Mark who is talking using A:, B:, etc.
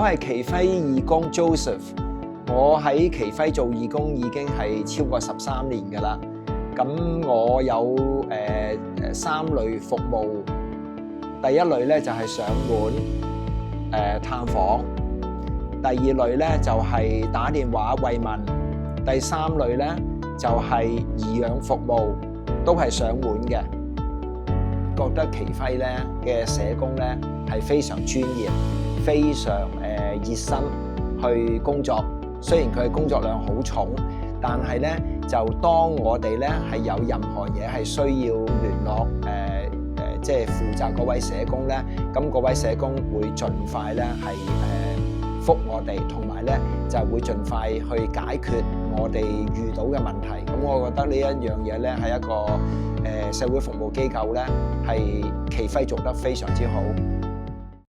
A: 我係奇輝義工 Joseph， 我喺奇輝做義工已經係超過13年㗎啦。咁我有3類服務，第一類咧就係上門探訪，第二類咧就係打電話慰問，第三類咧就係頤養服務，都係上門嘅。覺得奇輝咧嘅社工咧係非常專業，非常熱心去工作。雖然佢嘅工作量好重，但係咧就當我哋咧係有任何嘢係需要聯絡即係負責嗰位社工咧，咁嗰位社工會盡快咧係覆我哋，同埋咧就會盡快去解決我哋遇到嘅問題。咁我覺得呢一樣嘢咧係一個社會服務機構咧係奇輝做得非常之好。